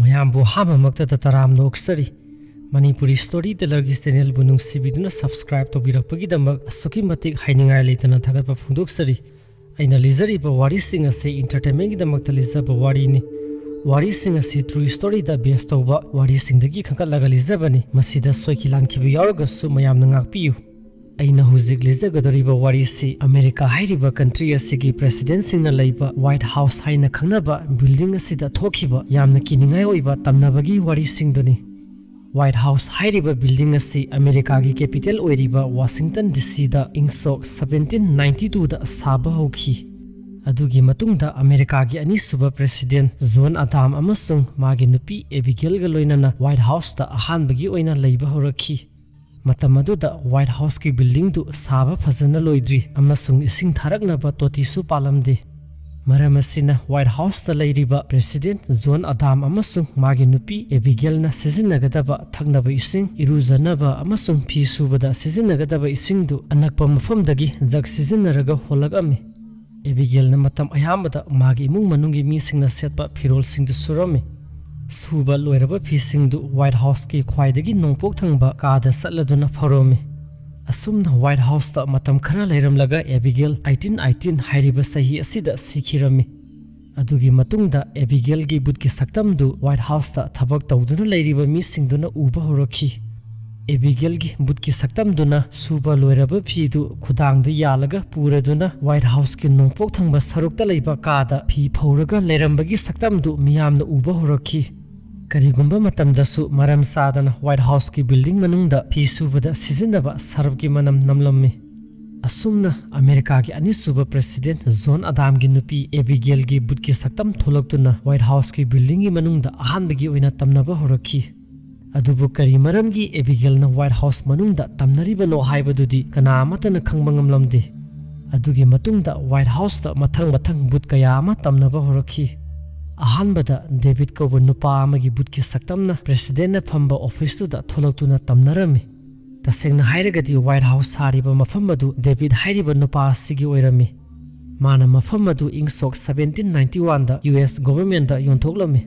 ꯃꯌꯥꯝꯕꯨ ꯍꯥꯝꯕꯃꯛꯇꯗ ꯇꯔꯥꯝꯅ ꯑꯣꯛꯆꯔꯤ Manipuri story ꯇꯦꯂꯔꯒꯤ ꯆꯦꯅꯦꯜꯕꯨ ꯅꯨꯡꯁꯤꯕꯤꯗꯨꯅ subscribe ꯇꯧꯕꯤꯔꯛꯄꯒꯤꯗꯃꯛ ꯑꯁꯨꯛꯀꯤ ꯃꯇꯤꯛ ꯍꯥꯏꯅꯤꯡꯉꯥꯏ ꯂꯩꯇꯅ ꯊꯥꯒꯠꯄ ꯐꯣꯡꯗꯣꯛꯆꯔꯤ ꯑꯩꯅ ꯂꯤꯖꯔꯤꯕ ꯋꯥꯔꯤꯁꯤꯡ ꯑꯁꯤ ꯏꯟꯇꯔꯇꯦꯟꯃꯦꯟꯠꯒꯤꯗꯃꯛꯇ ꯂꯤꯖꯕ ꯋꯥꯔꯤꯅꯤ ꯋꯥꯔꯤꯁꯤꯡ ꯑꯁꯤ ꯇ꯭ꯔꯨ ꯁ꯭ꯇꯣꯔꯤꯗ ꯕꯦꯁ ꯇꯧꯕ ꯋꯥꯔꯤꯁꯤꯡꯗꯒꯤ ꯈꯟꯒꯠꯂꯒ ꯂꯤꯖꯕꯅꯤ ꯃꯁꯤꯗ ꯁꯣꯏꯈꯤ ꯂꯥꯟꯈꯤꯕ ꯌꯥꯎꯔꯒꯁꯨ ꯃꯌꯥꯝꯅ ꯉꯥꯛꯄꯤꯌꯨ ꯑꯩꯅ ꯍꯧꯖꯤꯛ ꯂꯤꯖꯒꯗꯧꯔꯤꯕ ꯋꯥꯔꯤꯁꯤ ꯑꯃꯦꯔꯤꯀꯥ ꯍꯥꯏꯔꯤꯕ ꯀꯟꯇ꯭ꯔꯤ ꯑꯁꯤꯒꯤ ꯄ꯭ꯔꯦꯁꯤꯗꯦꯟꯠꯁꯤꯡꯅ ꯂꯩꯕ ꯋꯥꯏꯠ ꯍꯥꯎꯁ ꯍꯥꯏꯅ ꯈꯪꯅꯕ ꯕꯤꯜꯗꯤꯡ ꯑꯁꯤꯗ ꯊꯣꯛꯈꯤꯕ ꯌꯥꯝꯅ ꯀꯤꯅꯤꯡꯉꯥꯏ ꯑꯣꯏꯕ ꯇꯝꯅꯕꯒꯤ ꯋꯥꯔꯤꯁꯤꯡꯗꯨꯅꯤ ꯋꯥꯏꯠ ꯍꯥꯎꯁ ꯍꯥꯏꯔꯤꯕ ꯕꯤꯜꯗꯤꯡ ꯑꯁꯤ ꯑꯃꯦꯔꯤꯀꯥꯒꯤ ꯀꯦꯄꯤꯇꯦꯜ ꯑꯣꯏꯔꯤꯕ ꯋꯥꯁꯤꯡꯇꯟ ꯗꯤꯁꯤꯗ ꯏꯪ ꯁꯣꯛ 1792ꯗ ꯁꯥꯕ ꯍꯧꯈꯤ ꯑꯗꯨꯒꯤ ꯃꯇꯨꯡꯗ ꯑꯃꯦꯔꯤꯀꯥꯒꯤ ꯑꯅꯤꯁꯨꯕ ꯄ꯭ꯔꯦꯁꯤꯗꯦꯟꯠ ꯖꯣꯟ ꯑꯗꯥꯝ ꯑꯃꯁꯨꯡ ꯃꯥꯒꯤ ꯅꯨꯄꯤ ꯑꯦꯕꯤꯒꯦꯜꯒ ꯂꯣꯏꯅꯅ ꯋꯥꯏꯠ ꯍꯥꯎꯁꯇ ꯑꯍꯥꯟꯕꯒꯤ ꯑꯣꯏꯅ ꯂꯩꯕ ꯍꯧꯔꯛꯈꯤ ꯃꯇꯝ ꯑꯗꯨꯗ ꯋꯥꯏꯠ ꯍꯥꯎꯁꯀꯤ ꯕꯤꯜꯗꯤꯡꯗꯨ ꯁꯥꯕ ꯐꯖꯅ ꯂꯣꯏꯗ꯭ꯔꯤ ꯑꯃꯁꯨꯡ ꯏꯁꯤꯡ ꯊꯥꯔꯛꯅꯕ ꯇꯣꯇꯤꯁꯨ ꯄꯥꯜꯂꯝꯗꯦ ꯃꯔꯝ ꯑꯁꯤꯅ ꯋꯥꯏꯠ ꯍꯥꯎꯁꯇ ꯂꯩꯔꯤꯕ ꯄ꯭ꯔꯦꯁꯤꯗꯦꯟꯠ ꯖꯣꯟ ꯑꯗꯥꯝ ꯑꯃꯁꯨꯡ ꯃꯥꯒꯤ ꯅꯨꯄꯤ ꯑꯦꯕꯤꯒꯦꯜꯅ ꯁꯤꯖꯤꯟꯅꯒꯗꯕ ꯊꯛꯅꯕ ꯏꯁꯤꯡ ꯏꯔꯨꯖꯅꯕ ꯑꯃꯁꯨꯡ ꯐꯤ ꯁꯨꯕꯗ ꯁꯤꯖꯤꯟꯅꯒꯗꯕ ꯏꯁꯤꯡꯗꯨ ꯑꯅꯛꯄ ꯃꯐꯝꯗꯒꯤ ꯖꯒ ꯁꯤꯖꯤꯟꯅꯔꯒ ꯍꯣꯜꯂꯛꯑꯝꯃꯤ ꯑꯦꯕꯤꯒꯦꯜꯅ ꯃꯇꯝ ꯑꯌꯥꯝꯕꯗ ꯃꯥꯒꯤ ꯏꯃꯨꯡ ꯃꯅꯨꯡꯒꯤ ꯃꯤꯁꯤꯡꯅ ꯁꯦꯠꯄ ꯐꯤꯔꯣꯜꯁꯤꯡꯗꯨ ꯁꯨꯔꯝꯃꯤ ꯁꯨꯕ ꯂꯣꯏꯔꯕ ꯐꯤꯁꯤꯡꯗꯨ ꯋꯥꯏꯠ ꯍꯥꯎꯁꯀꯤ ꯈ꯭ꯋꯥꯏꯗꯒꯤ ꯅꯣꯡꯄꯣꯛ ꯊꯪꯕ ꯀꯥꯗ ꯆꯠꯂꯗꯨꯅ ꯐꯧꯔꯝꯃꯤ ꯑꯁꯨꯝꯅ ꯋꯥꯏꯠ ꯍꯥꯎꯁꯇ ꯃꯇꯝ ꯈꯔ ꯂꯩꯔꯝꯂꯒ ꯑꯦꯕꯤꯒꯦꯜ 1818 ꯍꯥꯏꯔꯤꯕ ꯆꯍꯤ ꯑꯁꯤꯗ ꯁꯤꯈꯤꯔꯝꯃꯤ ꯑꯗꯨꯒꯤ ꯃꯇꯨꯡꯗ ꯑꯦꯕꯤꯒꯦꯜꯒꯤ ꯕꯨꯠꯀꯤ ꯁꯛꯇꯝꯗꯨ ꯋꯥꯏꯠ ꯍꯥꯎꯁꯇ ꯊꯕꯛ ꯇꯧꯗꯨꯅ ꯂꯩꯔꯤꯕ ꯃꯤꯁꯤꯡꯗꯨꯅ ꯎꯕ ꯍꯧꯔꯛꯈꯤ ꯑꯦꯕꯤꯒꯦꯜꯒꯤ ꯕꯨꯠꯀꯤ ꯁꯛꯇꯝꯗꯨꯅ ꯁꯨꯕ ꯂꯣꯏꯔꯕ ꯐꯤꯗꯨ ꯈꯨꯗꯥꯡꯗ ꯌꯥꯜꯂꯒ ꯄꯨꯔꯗꯨꯅ ꯋꯥꯏꯠ ꯍꯥꯎꯁꯀꯤ ꯅꯣꯡꯄꯣꯛ ꯊꯪꯕ ꯁꯔꯨꯛꯇ ꯂꯩꯕ ꯀꯥꯗ ꯐꯤ ꯐꯧꯔꯒ ꯂꯩꯔꯝꯕꯒꯤ ꯁꯛꯇꯝꯗꯨ ꯃꯤꯌꯥꯝꯅ ꯎꯕ ꯍꯧꯔꯛꯈꯤ ꯀꯔꯤꯒꯨꯝꯕ ꯃꯇꯝꯗꯁꯨ ꯃꯔꯝ ꯆꯥꯗꯅ ꯋꯥꯏꯠ ꯍꯥꯎꯁꯀꯤ ꯕꯤꯜꯗꯤꯡ ꯃꯅꯨꯡꯗ ꯐꯤ ꯁꯨꯕꯗ ꯁꯤꯖꯤꯟꯅꯕ ꯁꯔꯞꯀꯤ ꯃꯅꯝ ꯅꯝꯂꯝꯃꯤ ꯑꯁꯨꯝꯅ ꯑꯃꯦꯔꯤꯀꯥꯒꯤ ꯑꯅꯤꯁꯨꯕ ꯄ꯭ꯔꯦꯁꯤꯗꯦꯟꯠ ꯖꯣꯟ ꯑꯗꯥꯝꯒꯤ ꯅꯨꯄꯤ ꯑꯦꯕꯤꯒꯦꯜꯒꯤ ꯕꯨꯠꯀꯤ ꯁꯛꯇꯝ ꯊꯣꯛꯂꯛꯇꯨꯅ ꯋꯥꯏꯠ ꯍꯥꯎꯁꯀꯤ ꯕꯤꯜꯗꯤꯡꯒꯤ ꯃꯅꯨꯡꯗ ꯑꯍꯥꯟꯕꯒꯤ ꯑꯣꯏꯅ ꯇꯝꯅꯕ ꯍꯧꯔꯛꯈꯤ ꯑꯗꯨꯕꯨ ꯀꯔꯤ ꯃꯔꯝꯒꯤ ꯑꯦꯕꯤꯒꯦꯜꯅ ꯋꯥꯏꯠ ꯍꯥꯎꯁ ꯃꯅꯨꯡꯗ ꯇꯝꯅꯔꯤꯕꯅꯣ ꯍꯥꯏꯕꯗꯨꯗꯤ ꯀꯅꯥ ꯑꯃꯠꯇꯅ ꯈꯪꯕ ꯉꯝꯂꯝꯗꯦ ꯑꯗꯨꯒꯤ ꯃꯇꯨꯡꯗ ꯋꯥꯏꯠ ꯍꯥꯎꯁꯇ ꯃꯊꯪ ꯕꯨꯠ ꯀꯌꯥ ꯑꯃ ꯇꯝꯅꯕ ꯍꯧꯔꯛꯈꯤ ꯑꯍꯥꯟꯕꯗ ꯗꯦꯕꯤꯗ ꯀꯧꯕ ꯅꯨꯄꯥ ꯑꯃꯒꯤ ꯕꯨꯠꯀꯤ ꯁꯛꯇꯝꯅ ꯄ꯭ꯔꯦꯁꯤꯗꯦꯟꯠꯅ ꯐꯝꯕ ꯑꯣꯐꯤꯁꯇꯨꯗ ꯊꯣꯛꯂꯛꯇꯨꯅ ꯇꯝꯅꯔꯝꯃꯤ ꯇꯁꯦꯡꯅ ꯍꯥꯏꯔꯒꯗꯤ ꯋꯥꯏꯠ ꯍꯥꯎꯁ ꯁꯥꯔꯤꯕ ꯃꯐꯝ ꯑꯗꯨ ꯗꯦꯕꯤꯗ ꯍꯥꯏꯔꯤꯕ ꯅꯨꯄꯥ ꯑꯁꯤꯒꯤ ꯑꯣꯏꯔꯝꯃꯤ ꯃꯥꯅ ꯃꯐꯝ ꯑꯗꯨ ꯏꯪ ꯁꯣꯛ 1791ꯗ US ꯒꯣꯚꯔꯟꯃꯦꯟꯠꯗ ꯌꯣꯟꯊꯣꯛꯂꯝꯃꯤ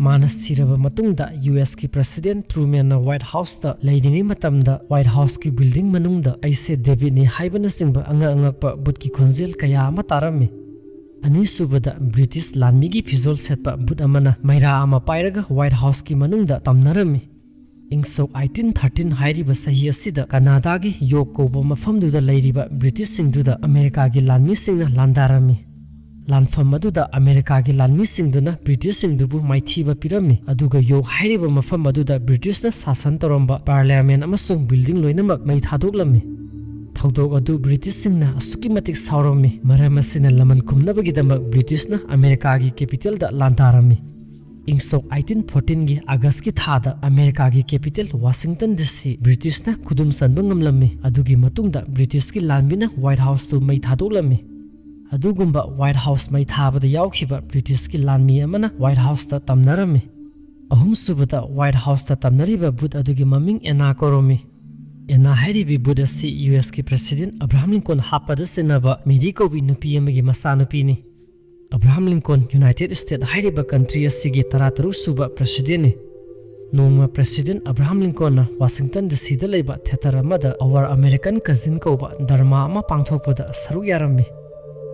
ꯃꯥꯅ ꯁꯤꯔꯕ ꯃꯇꯨꯡꯗ USꯀꯤ ꯄ꯭ꯔꯦꯁꯤꯗꯦꯟꯠ ꯇ꯭ꯔꯨꯃꯦꯟꯅ ꯋꯥꯏꯠ ꯍꯥꯎꯁꯇ ꯂꯩꯔꯤꯉꯩ ꯃꯇꯝꯗ ꯋꯥꯏꯠ ꯍꯥꯎꯁꯀꯤ ꯕꯤꯜꯗꯤꯡ ꯃꯅꯨꯡꯗ ꯑꯩꯁꯦ ꯗꯦꯕꯤꯗꯅꯤ ꯍꯥꯏꯕꯅꯆꯤꯡꯕ ꯑꯉꯛꯄ ꯕꯨꯠꯀꯤ ꯈꯣꯟꯖꯦꯜ ꯀꯌా ꯑꯃ ꯇꯥꯔꯝꯃꯤ ꯑꯅꯤꯁꯨꯕꯗ ꯕ꯭ꯔꯤꯇꯤꯁ ꯂꯥꯟꯃꯤꯒꯤ ꯐꯤꯖꯣꯜ ꯁꯦꯠꯄ ꯕꯨꯠ ꯑꯃꯅ ꯃꯩꯔꯥ ꯑꯃ ꯄꯥꯏꯔꯒ ꯋꯥꯏꯠ ꯍꯥꯎꯁꯀꯤ ꯃꯅꯨꯡꯗ ꯇꯝꯅꯔꯝꯃꯤ ꯏꯪ ꯁꯣꯛ 1813 ꯍꯥꯏꯔꯤꯕ ꯆꯍꯤ ꯑꯁꯤꯗ ꯀꯅꯥꯗꯥꯒꯤ ꯌꯣꯔꯛ ꯀꯧꯕ ꯃꯐꯝꯗꯨꯗ ꯂꯩꯔꯤꯕ ꯕ꯭ꯔꯤꯇꯤꯁꯁꯤꯡꯗꯨꯗ ꯑꯃꯦꯔꯤꯀꯥꯒꯤ ꯂꯥꯟꯃꯤꯁꯤꯡꯅ ꯂꯥꯟꯗꯥꯔꯝꯃꯤ ꯂꯥꯟꯐꯝ ꯑꯗꯨꯗ ꯑꯃꯦꯔꯤꯀꯥꯒꯤ ꯂꯥꯟꯃꯤꯁꯤꯡꯗꯨꯅ ꯕ꯭ꯔꯤꯇꯤꯁꯁꯤꯡꯗꯨꯕꯨ ꯃꯥꯏꯊꯤꯕ ꯄꯤꯔꯝꯃꯤ ꯑꯗꯨꯒ ꯌꯣꯔꯛ ꯍꯥꯏꯔꯤꯕ ꯃꯐꯝ ꯑꯗꯨꯗ ꯕ꯭ꯔꯤꯇꯤꯁꯅ ꯁꯥꯁꯟ ꯇꯧꯔꯝꯕ ꯄꯥꯔꯂꯤꯌꯥꯃꯦꯟꯠ ꯑꯃꯁꯨꯡ ꯕꯤꯜꯗꯤꯡ ꯂꯣꯏꯅꯃꯛ ꯃꯩ ꯊꯥꯗꯣꯛꯂꯝꯃꯤ ꯊꯧꯗꯣꯛ ꯑꯗꯨ ꯕ꯭ꯔꯤꯇꯤꯁꯁꯤꯡꯅ ꯑꯁꯨꯛꯀꯤ ꯃꯇꯤꯛ ꯁꯥꯎꯔꯝꯃꯤ ꯃꯔꯝ ꯑꯁꯤꯅ ꯂꯃꯟ ꯈꯨꯝꯅꯕꯒꯤꯗꯃꯛ ꯕ꯭ꯔꯤꯇꯤꯁꯅ ꯑꯃꯦꯔꯤꯀꯥꯒꯤ ꯀꯦꯄꯤꯇꯦꯜꯗ ꯂꯥꯟꯗꯥꯔꯝꯃꯤ ꯏꯪ ꯁꯣꯛ 1814ꯒꯤ ꯑꯥꯒꯁꯠꯀꯤ ꯊꯥꯗ ꯑꯃꯦꯔꯤꯀꯥꯒꯤ ꯀꯦꯄꯤꯇꯦꯜ ꯋꯥꯁꯤꯡꯇꯟ ꯗꯤꯁꯤ ꯕ꯭ꯔꯤꯇꯤꯁꯅ ꯈꯨꯗꯨꯝ ꯆꯟꯕ ꯉꯝꯂꯝꯃꯤ ꯑꯗꯨꯒꯤ ꯃꯇꯨꯡꯗ ꯕ꯭ꯔꯤꯇꯤꯁꯀꯤ ꯂꯥꯟꯃꯤꯅ ꯋꯥꯏꯠ ꯍꯥꯎꯁꯇꯨ ꯃꯩ ꯊꯥꯗꯣꯛꯂꯝꯃꯤ ꯑꯗꯨꯒꯨꯝꯕ ꯋꯥꯏꯠ ꯍꯥꯎꯁ ꯃꯩ ꯊꯥꯕꯗ ꯌꯥꯎꯈꯤꯕ ꯕ꯭ꯔꯤꯇꯤꯁꯀꯤ ꯂꯥꯟꯃꯤ ꯑꯃꯅ ꯋꯥꯏꯠ ꯍꯥꯎꯁꯇ ꯇꯝꯅꯔꯝꯃꯤ ꯑꯍꯨꯝꯁꯨꯕꯗ ꯋꯥꯏꯠ ꯍꯥꯎꯁꯇ ꯇꯝꯅꯔꯤꯕ ꯕꯨꯠ ꯑꯗꯨꯒꯤ ꯃꯃꯤꯡ ꯑꯦꯅꯥ ꯀꯧꯔꯝꯃꯤ ꯑꯦꯅꯥ ꯍꯥꯏꯔꯤꯕꯤ ꯕꯨꯠ ꯑꯁꯤ USꯀꯤ ꯄ꯭ꯔꯦꯁꯤꯗꯦꯟꯠ ꯑꯕ꯭ꯔꯥꯍꯝ ꯂꯤꯡꯀꯣꯟ ꯍꯥꯞꯄꯗ ꯆꯦꯟꯅꯕ ꯃꯦꯔꯤ ꯀꯧꯕꯤ ꯅꯨꯄꯤ ꯑꯃꯒꯤ ꯃꯆꯥꯅꯨꯄꯤꯅꯤ ꯑꯕ꯭ꯔꯥꯍꯝ ꯂꯤꯡꯀꯣꯟ ꯌꯨꯅꯥꯏꯇꯦꯗ ꯁ꯭ꯇꯦꯠ ꯍꯥꯏꯔꯤꯕ ꯀꯟꯇ꯭ꯔꯤ ꯑꯁꯤꯒꯤ 13 ꯁꯨꯕ ꯄ꯭ꯔꯦꯁꯤꯗꯦꯟꯠꯅꯤ ꯅꯣꯡꯃ ꯄ꯭ꯔꯦꯁꯤꯗꯦꯟꯠ ꯑꯕ꯭ꯔꯥꯍꯝ ꯂꯤꯡꯀꯣꯟꯅ ꯋꯥꯁꯤꯡꯇꯟ ꯗꯤꯁꯤꯗ ꯂꯩꯕ ꯊꯤꯌꯦꯇꯔ ꯑꯃꯗ ꯑꯋꯥꯔ ꯑꯃꯦꯔꯤꯀꯟ ꯀꯖꯤꯟ ꯀꯧꯕ ꯗꯔꯃꯥ ꯑꯃ ꯄꯥꯡꯊꯣꯛꯄꯗ ꯁꯔꯨꯛ ꯌꯥꯔꯝꯃꯤ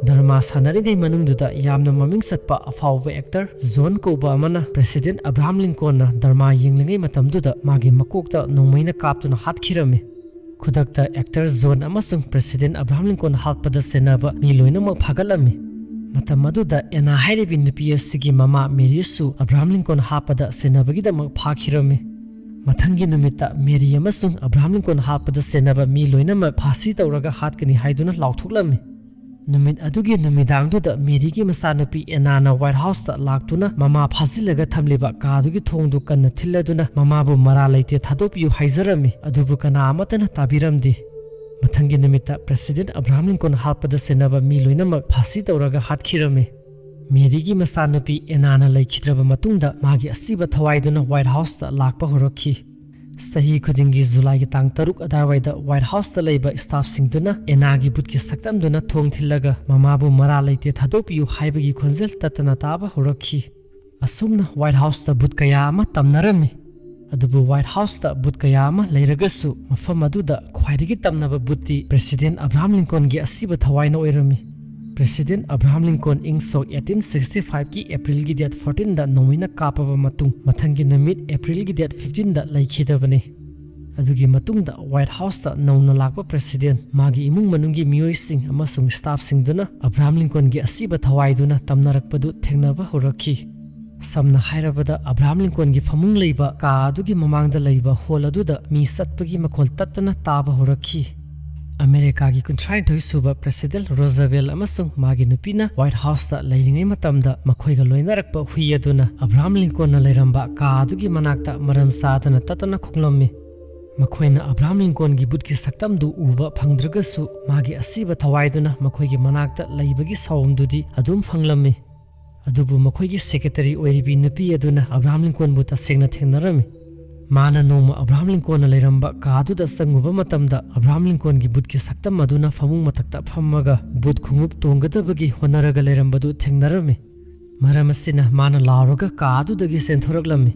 ꯗꯔꯃꯥ ꯁꯥꯟꯅꯔꯤꯉꯩ ꯃꯅꯨꯡꯗꯨꯗ ꯌꯥꯝꯅ ꯃꯃꯤꯡ ꯆꯠꯄ ꯑꯐꯥꯎꯕ ꯑꯦꯛꯇꯔ ꯖꯣꯟ ꯀꯧꯕ ꯑꯃꯅ ꯄ꯭ꯔꯦꯁꯤꯗꯦꯟꯠ ꯑꯕ꯭ꯔꯥꯍꯝ ꯂꯤꯡꯀꯣꯟꯅ ꯗꯔꯃꯥ ꯌꯦꯡꯂꯤꯉꯩ ꯃꯇꯝꯗꯨꯗ ꯃꯥꯒꯤ ꯃꯀꯣꯛꯇ ꯅꯣꯡꯃꯩꯅ ꯀꯥꯞꯇꯨꯅ ꯍꯥꯠꯈꯤꯔꯝꯃꯤ ꯈꯨꯗꯛꯇ ꯑꯦꯛꯇꯔ ꯖꯣꯟ ꯑꯃꯁꯨꯡ ꯄ꯭ꯔꯦꯁꯤꯗꯦꯟꯠ ꯑꯕ꯭ꯔꯥꯍꯝ ꯂꯤꯡꯀꯣꯟ ꯍꯥꯠꯄꯗ ꯆꯦꯟꯅꯕ ꯃꯤ ꯂꯣꯏꯅꯃꯛ ꯐꯥꯒꯠꯂꯝꯃꯤ ꯃꯇꯝ ꯑꯗꯨꯗ ꯑꯦꯅꯥ ꯍꯥꯏꯔꯤꯕꯤ ꯅꯨꯄꯤ ꯑꯁꯤꯒꯤ ꯃꯃꯥ ꯃꯦꯔꯤꯁꯨ ꯑꯕ꯭ꯔꯥꯍꯝ ꯂꯤꯡꯀꯣꯟ ꯍꯥꯠꯄꯗ ꯆꯦꯟꯅꯕꯒꯤꯗꯃꯛ ꯐꯥꯈꯤꯔꯝꯃꯤ ꯃꯊꯪꯒꯤ ꯅꯨꯃꯤꯠꯇ ꯃꯦꯔꯤ ꯑꯃꯁꯨꯡ ꯑꯕ꯭ꯔꯥꯍꯝ ꯂꯤꯡꯀꯣꯟ ꯍꯥꯠꯄꯗ ꯆꯦꯟꯅꯕ ꯃꯤ ꯂꯣꯏꯅꯃꯛ ꯐꯥꯁꯤ ꯇꯧꯔꯒ ꯍꯥꯠꯀꯅꯤ ꯍꯥꯏꯗꯨꯅ ꯂꯥꯎꯊꯣꯛꯂꯝꯃꯤ ꯅꯨꯃꯤꯠ ꯑꯗꯨꯒꯤ ꯅꯨꯃꯤꯗꯥꯡꯗꯨꯗ ꯃꯦꯔꯤꯒꯤ ꯃꯆꯥꯅꯨꯄꯤ ꯑꯦꯅꯥꯅ ꯋꯥꯏꯠ ꯍꯥꯎꯁꯇ ꯂꯥꯛꯇꯨꯅ ꯃꯃꯥ ꯐꯥꯖꯤꯜꯂꯒ ꯊꯝꯂꯤꯕ ꯀꯥꯗꯨꯒꯤ ꯊꯣꯡꯗꯨ ꯀꯟꯅ ꯊꯤꯜꯂꯗꯨꯅ ꯃꯃꯥꯕꯨ ꯃꯔꯥꯜ ꯂꯩꯇꯦ ꯊꯥꯗꯣꯛꯄꯤꯌꯨ ꯍꯥꯏꯖꯔꯝꯃꯤ ꯑꯗꯨꯕꯨ ꯀꯅꯥ ꯑꯃꯠꯇꯅ ꯇꯥꯕꯤꯔꯝꯗꯦ ꯃꯊꯪꯒꯤ ꯅꯨꯃꯤꯠꯇ ꯄ꯭ꯔꯦꯁꯤꯗꯦꯟꯠ ꯑꯕ꯭ꯔꯥꯍꯝ ꯂꯤꯡꯀꯣꯟ ꯍꯥꯠꯄꯗ ꯆꯦꯟꯅꯕ ꯃꯤ ꯂꯣꯏꯅꯃꯛ ꯐꯥꯁꯤ ꯇꯧꯔꯒ ꯍꯥꯠꯈꯤꯔꯝꯃꯤ ꯃꯦꯔꯤꯒꯤ ꯃꯆꯥꯅꯨꯄꯤ ꯑꯦꯅꯥꯅ ꯂꯩꯈꯤꯗ꯭ꯔꯕ ꯃꯇꯨꯡꯗ ꯃꯥꯒꯤ ꯑꯁꯤꯕ ꯊꯋꯥꯏꯗꯨꯅ ꯋꯥꯏꯠ ꯍꯥꯎꯁꯇ ꯂꯥꯛꯄ ꯍꯧꯔꯛꯈꯤ ꯆꯍꯤ ꯈꯨꯗꯤꯡꯒꯤ ꯖꯨꯂꯥꯏꯒꯤ ꯇꯥꯡ 6 ꯑꯗꯨꯋꯥꯏꯗ ꯋꯥꯏꯠ ꯍꯥꯎꯁꯇ ꯂꯩꯕ ꯁ꯭ꯇꯥꯐꯁꯤꯡꯗꯨꯅ ꯑꯦꯅꯥꯒꯤ ꯕꯨꯠꯀꯤ ꯁꯛꯇꯝꯗꯨꯅ ꯊꯣꯡ ꯊꯤꯜꯂꯒ ꯃꯃꯥꯕꯨ ꯃꯔꯥꯜ ꯂꯩꯇꯦ ꯊꯥꯗꯣꯛꯄꯤꯌꯨ ꯍꯥꯏꯕꯒꯤ ꯈꯣꯟꯖꯦꯜ ꯇꯠꯇꯅ ꯇꯥꯕ ꯍꯧꯔꯛꯈꯤ Asumna White House ta Bhoot kaya ama tamnarami. Adubu White House ta Bhoot kaya ama leiragasu mafam aduda khwaidagi tamnaba Bhooti President Abraham Lincoln gi asiba thawaina oirami. President Abraham Lincoln ing sok 1865 ki April gi date 14 da nomina kapaba matung mathangi namit April gi date 15 da laikhidabani. Adugi matung da White House ta nauna lakpa President magi imung manungi miyoi sing amasung staff sing duna Abraham Lincoln gi asiba thawaiduna tamnarakpadu thengnaba horakhi. Samna hairabada Abraham Lincoln gi famung leiba ka adugi mamangda leiba hol aduda mi satpagi makhol tattana taba horakhi. America gi kunthrai thoi suba President Roosevelt amasung magi nupina White House ta leiringai matamda makhoiga loinarakpa hui aduna Abraham Lincoln na leiramba ka adugi manakta maram sadana tatana khunglammi. Makhoina Abraham Lincoln gi Bhootki saktam du uba phangdragasu magi asiba thawaiduna makhoigi manakta leibagi sawumdudi adum phanglammi. Adubu makhoigi secretary oiribi nupi aduna Abraham Lincoln bu tasengna thengnarami. Mana noma Abraham Lincoln na leiramba ka aduda sanguba matamda Abraham Lincoln gi Bhootki saktam aduna famung matakta phammaga Bhoot khungup tongadabagi honaraga leirambadu thengnarami. Maram asina mana lauraga ka adudagi senthoraglammi.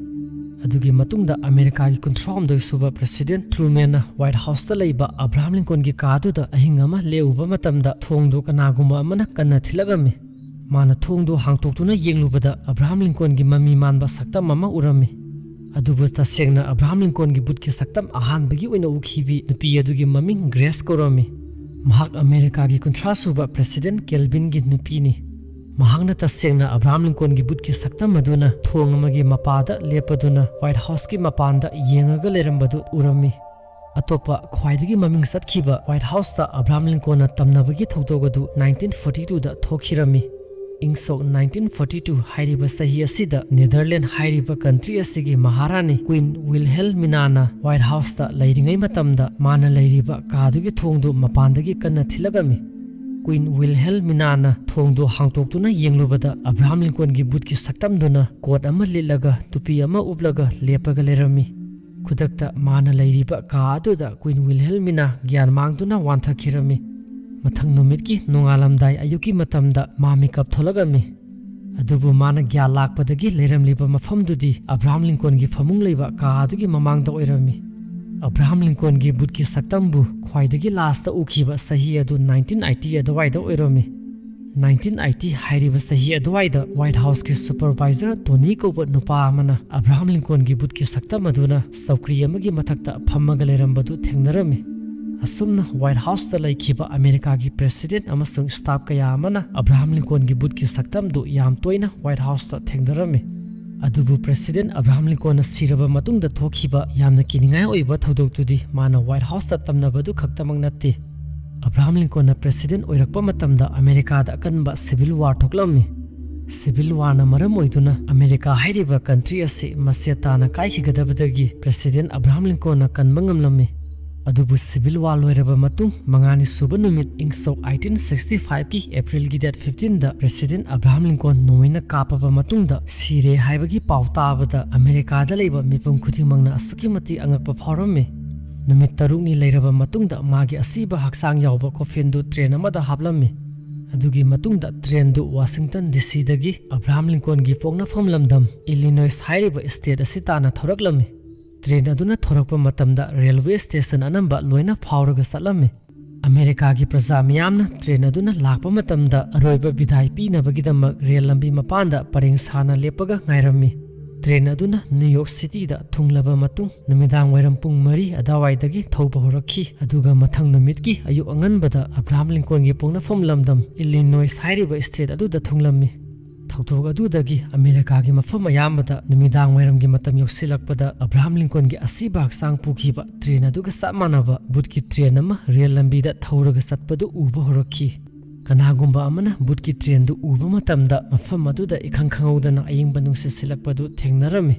Adugi matungda America gi kunthrom suba President Truman na White House ta leiba Abraham Lincoln gi ka aduda ahingama leuba matamda thongdu kanaguma amana kanna thilagami. Mana thongdu hangtoktuna yenglubada Abraham Lincoln gi mami manba saktam mama urami. Adubu tasengna Abraham Lincoln gi Bhootki saktam ahanbagi oina ukhibi nupi adugi maming Grace korami. Mahak America gi kunthra suba President Kelvin gi nupini. Mahangna tasengna Abraham Lincoln gi Bhootki saktam aduna thongamagi mapada lepaduna White House ki mapanda yengaga lerambadu urami. Atopa khwaidagi maming satkhiba White House ta Abraham Lincoln na tamnabagi thogdogadu 1942 da thokhirami. Ingso 1942 hairiba sahi asida Netherlands hairiba country asigi Maharani Queen Wilhelmina na White House ta leiringai matamda mana leiriba kadugi thongdu mapandagi kanna thilagami. Queen Wilhelmina na thongdu hangtoktuna yenglubada Abraham Lincoln gi Bhootki saktamduna coat ama lilaga tupi ama uplaga lepaga lerami. Khudakta mana leiriba kaaduda Queen Wilhelmina gyan mangduna wanthakirami. Mathang numit ki nongalamdai ayuki matamda mami kap tholagami. Adubu mana gya lakpadagi leramliba mafamdudi Abraham Lincoln gi famung leiba kaadugi mamangda oirami. Abraham Lincoln gi Bhootki saktambu khwaidagi last ta ukhiba sahi adu 1980 adwaida oirami. 1980 hairiba sahi adwaida White House ki supervisor Tony Koba nupa amana Abraham Lincoln gi Bhootki saktam aduna saukri amagi mathakta phammaga lerambadu thengnarami. Asumna White House ta laikhiba America gi President amasung staff kaya amana Abraham Lincoln gi Bhootki saktam du yam toina White House ta thengnarami. Adubu President Abraham Lincoln na siraba matungda thokkhiba yamna kiningai oiba thodok mana White House ta tamnabadu khaktamang natte. Abraham Lincoln na President oirakpa matamda America da akanba Civil War thoklammi. Civil War na maram oiduna America hairiba country ase masyata na kaikhigadabadagi President Abraham Lincoln na kanbangamlammi. Adubu Civil War loiraba matung mangani suba numit ingso 1865 ki April gi date 15 da President Abraham Lincoln noina kapaba matungda sire haibagi pautabada America da leiba mipum khudimangna asukimati angakpa phawrami. Numit tarukni leiraba matungda magi asiba haksang yawba coffin du train amada haplammi. Adugi matungda train du Washington D.C dagi Abraham Lincoln gi pokna famlamdam Illinois hairiba state asitana thoraklammi. Train aduna thorakpa matamda railway station anamba loina phawraga satlami. America gi praja miyamna train aduna lakpa matamda aroiba bidhai pinabagidamak rail lambi mapanda pareng sana lepaga ngairami. Train aduna New York City da thunglaba matung namidang wairam pung 3 adawaidagi thauba horakhi aduga mathang namitki ayu anganbada Abraham Lincoln gi pungna famlamdam Illinois hairiba state aduda thunglammi. Thauthog adudagi America gi mafam ayamada namidang wairam gi matam yoksilakpada Abraham Lincoln gi asiba haksang pukhiba train aduga samanaba Bhootki train ama rail lambi da thauraga satpadu uba horakhi. Kanagumba amana Bhootki train du uba matamda mafam aduda ikhangkhangudana ayingba nungsisilakpadu thengnarami.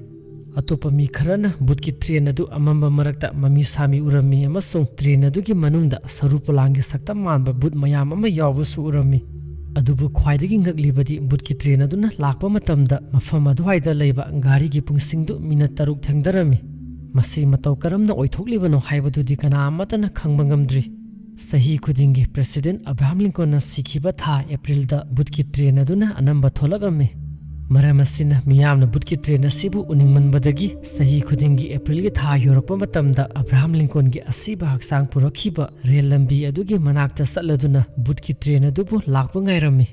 Atopa mi kharana Bhootki train adu amamba marakta mami sami urami amasung train adugi manungda sarupalangi saktam manba Bhoot mayam ama yawbusu urami. Adubu khwaidagi ngaklibadi Bhootki train aduna lakpa matamda mafam aduwaida leiba gari gi pungsingdu minute 3 thengdarami. Masi matau karamna oithokliba no haibadudi kana amatana khangba ngamdri. Sahi khudingi President Abraham Lincoln na sikhiba tha April da Bhootki train aduna anamba tholagami. मरम असिना मियामना बुटकी train असिबु उनिंगमनबदगी सही खुदिंगी April की था योरकपा मतमदा Abraham Lincoln की असिबा हक्सांग पुरखिबा rail लंबी अदुगी मनाक्ता सल्लदुना बुटकी train अदुबु Lhakpa ngairami